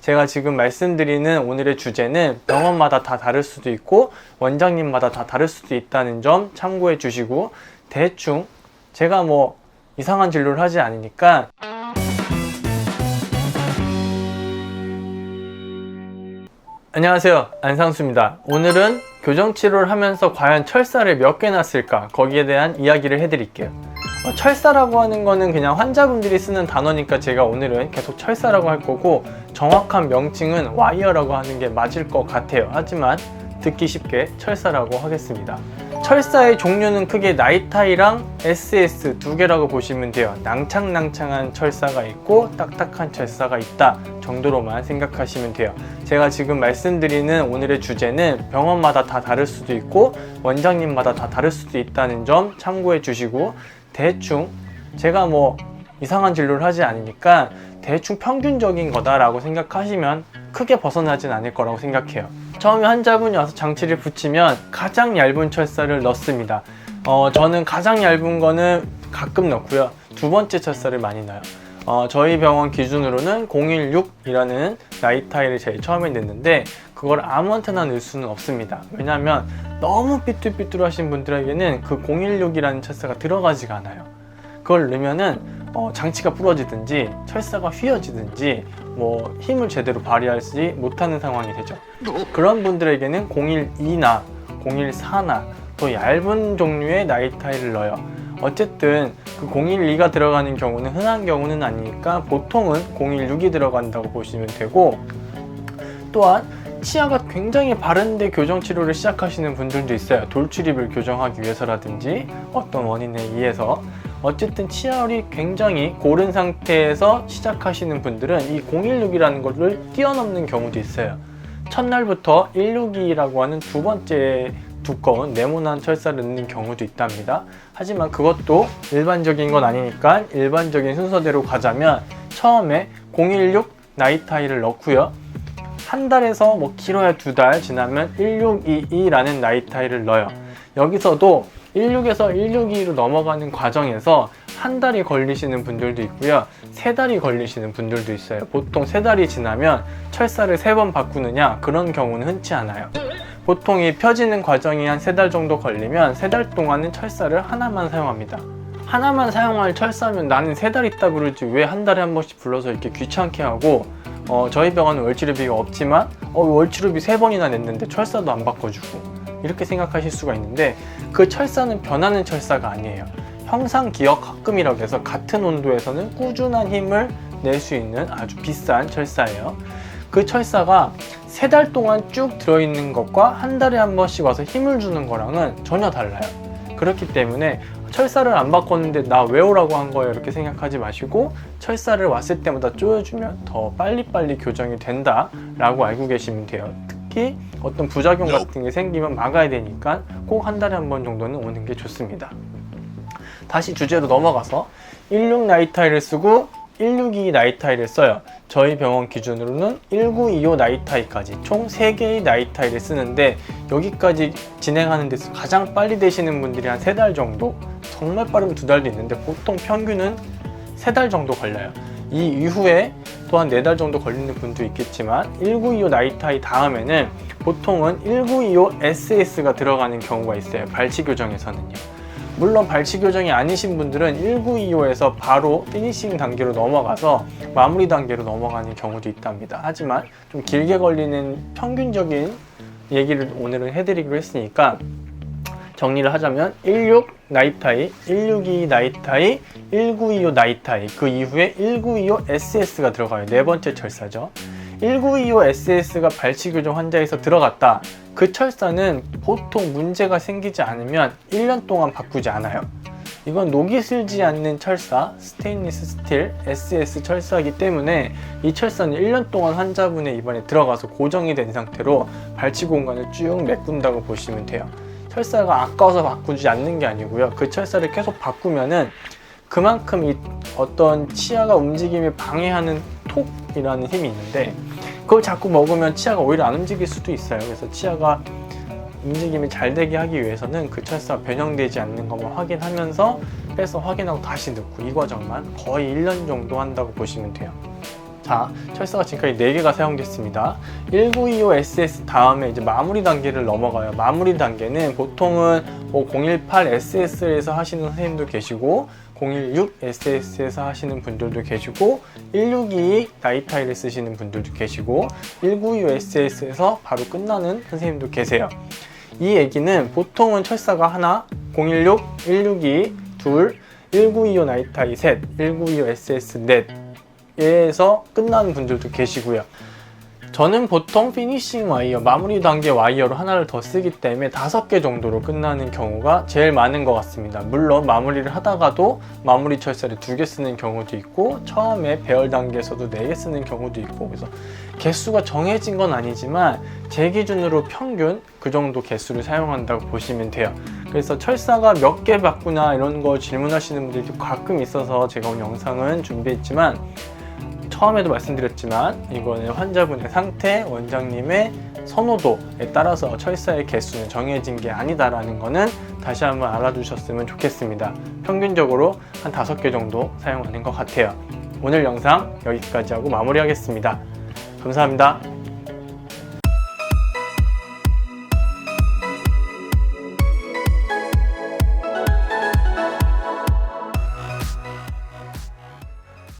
제가 지금 말씀드리는 오늘의 주제는 병원마다 다 다를 수도 있고 원장님마다 다 다를 수도 있다는 점 참고해 주시고, 대충 제가 이상한 진료를 하지 않으니까 안녕하세요, 안상수입니다. 오늘은 교정치료를 하면서 과연 철사를 몇 개나 쓸까, 거기에 대한 이야기를 해드릴게요. 철사라고 하는 거는 그냥 환자분들이 쓰는 단어니까 제가 오늘은 계속 철사라고 할 거고, 정확한 명칭은 와이어라고 하는 게 맞을 것 같아요. 하지만 듣기 쉽게 철사라고 하겠습니다. 철사의 종류는 크게 나이타이랑 SS 두 개라고 보시면 돼요. 낭창낭창한 철사가 있고 딱딱한 철사가 있다 정도로만 생각하시면 돼요. 제가 지금 말씀드리는 오늘의 주제는 병원마다 다 다를 수도 있고 원장님마다 다 다를 수도 있다는 점 참고해 주시고, 대충 제가 이상한 진료를 하지 않으니까 대충 평균적인 거다라고 생각하시면 크게 벗어나진 않을 거라고 생각해요. 처음에 환자분이 와서 장치를 붙이면 가장 얇은 철사를 넣습니다. 저는 가장 얇은 거는 가끔 넣고요. 두 번째 철사를 많이 넣어요. 저희 병원 기준으로는 016이라는 나이타이를 제일 처음에 넣는데, 그걸 아무한테나 넣을 수는 없습니다. 왜냐면 너무 삐뚤삐뚤하신 분들에게는 그 016이라는 철사가 들어가지가 않아요. 그걸 넣으면은 장치가 부러지든지 철사가 휘어지든지 힘을 제대로 발휘하지 못하는 상황이 되죠. 그런 분들에게는 012나 014나 더 얇은 종류의 나이타이를 넣어요. 어쨌든 그 012가 들어가는 경우는 흔한 경우는 아니니까 보통은 016이 들어간다고 보시면 되고, 또한 치아가 굉장히 바른데 교정치료를 시작하시는 분들도 있어요. 돌출입을 교정하기 위해서라든지 어떤 원인에 의해서. 어쨌든 치아열이 굉장히 고른 상태에서 시작하시는 분들은 이 016이라는 것을 뛰어넘는 경우도 있어요. 첫날부터 162라고 하는 두 번째 두꺼운 네모난 철사를 넣는 경우도 있답니다. 하지만 그것도 일반적인 건 아니니까 일반적인 순서대로 가자면 처음에 016 나이타이를 넣고요. 한 달에서 길어야 두 달 지나면 1622라는 나이타이를 넣어요. 여기서도 16에서 162로 넘어가는 과정에서 한 달이 걸리시는 분들도 있고요. 세 달이 걸리시는 분들도 있어요. 보통 세 달이 지나면 철사를 3번 바꾸느냐, 그런 경우는 흔치 않아요. 보통 이 펴지는 과정이 한 3달 정도 걸리면 3달 동안은 철사를 하나만 사용합니다. 하나만 사용할 철사면 나는 3달 있다 그러지 왜 한 달에 한 번씩 불러서 이렇게 귀찮게 하고, 저희 병원은 월치료비가 없지만 월치료비 3번이나 냈는데 철사도 안 바꿔주고, 이렇게 생각하실 수가 있는데, 그 철사는 변하는 철사가 아니에요. 형상기억합금이라고 해서 같은 온도에서는 꾸준한 힘을 낼 수 있는 아주 비싼 철사예요. 그 철사가 3달 동안 쭉 들어있는 것과 한 달에 한 번씩 와서 힘을 주는 거랑은 전혀 달라요. 그렇기 때문에 철사를 안 바꿨는데 나 왜 오라고 한 거예요 이렇게 생각하지 마시고, 철사를 왔을 때마다 쪼여주면 더 빨리빨리 교정이 된다 라고 알고 계시면 돼요. 특히 어떤 부작용 같은 게 생기면 막아야 되니까 꼭 한 달에 한 번 정도는 오는 게 좋습니다. 다시 주제로 넘어가서 16 나이타이를 쓰고 162 나이타이를 써요. 저희 병원 기준으로는 1925 나이타이까지 총 3개의 나이타이를 쓰는데, 여기까지 진행하는 데서 가장 빨리 되시는 분들이 한 3달 정도, 정말 빠르면 2달도 있는데 보통 평균은 3달 정도 걸려요. 이 이후에 또한 4달 정도 걸리는 분도 있겠지만 1925 나이타이 다음에는 보통은 1925 SS가 들어가는 경우가 있어요. 발치 교정에서는요. 물론 발치 교정이 아니신 분들은 1925에서 바로 피니싱 단계로 넘어가서 마무리 단계로 넘어가는 경우도 있답니다. 하지만 좀 길게 걸리는 평균적인 얘기를 오늘은 해드리기로 했으니까 정리를 하자면 16 나이타이, 162 나이타이, 1925 나이타이, 그 이후에 1925 SS가 들어가요. 네 번째 철사죠. 1925 SS가 발치 교정 환자에서 들어갔다. 그 철사는 보통 문제가 생기지 않으면 1년 동안 바꾸지 않아요. 이건 녹이 슬지 않는 철사, 스테인리스 스틸 SS 철사이기 때문에 이 철사는 1년 동안 환자분의 입안에 들어가서 고정이 된 상태로 발치 공간을 쭉 메꾼다고 보시면 돼요. 철사가 아까워서 바꾸지 않는 게 아니고요. 그 철사를 계속 바꾸면은 그만큼 이 어떤 치아가 움직임을 방해하는 톡이라는 힘이 있는데, 그걸 자꾸 먹으면 치아가 오히려 안 움직일 수도 있어요. 그래서 치아가 움직임이 잘 되게 하기 위해서는 그 철사가 변형되지 않는 것만 확인하면서 빼서 확인하고 다시 넣고, 이 과정만 거의 1년 정도 한다고 보시면 돼요. 자, 철사가 지금까지 4개가 사용됐습니다. 1925SS 다음에 이제 마무리 단계를 넘어가요. 마무리 단계는 보통은 018SS에서 하시는 선생님도 계시고 016SS에서 하시는 분들도 계시고 1622 나이타이를 쓰시는 분들도 계시고 1925SS에서 바로 끝나는 선생님도 계세요. 이 얘기는 보통은 철사가 하나, 016, 162, 둘, 1925 나이타이 셋, 1925 SS 넷에서 끝나는 분들도 계시고요. 저는 보통 피니싱 와이어, 마무리 단계 와이어로 하나를 더 쓰기 때문에 5개 정도로 끝나는 경우가 제일 많은 것 같습니다. 물론 마무리를 하다가도 마무리 철사를 2개 쓰는 경우도 있고 처음에 배열 단계에서도 4개 쓰는 경우도 있고, 그래서 개수가 정해진 건 아니지만 제 기준으로 평균 그 정도 개수를 사용한다고 보시면 돼요. 그래서 철사가 몇 개 바꾸나 이런 거 질문하시는 분들이 가끔 있어서 제가 오늘 영상은 준비했지만, 처음에도 말씀드렸지만 이거는 환자분의 상태, 원장님의 선호도에 따라서 철사의 개수는 정해진 게 아니다라는 거는 다시 한번 알아두셨으면 좋겠습니다. 평균적으로 한 5개 정도 사용하는 것 같아요. 오늘 영상 여기까지 하고 마무리하겠습니다. 감사합니다.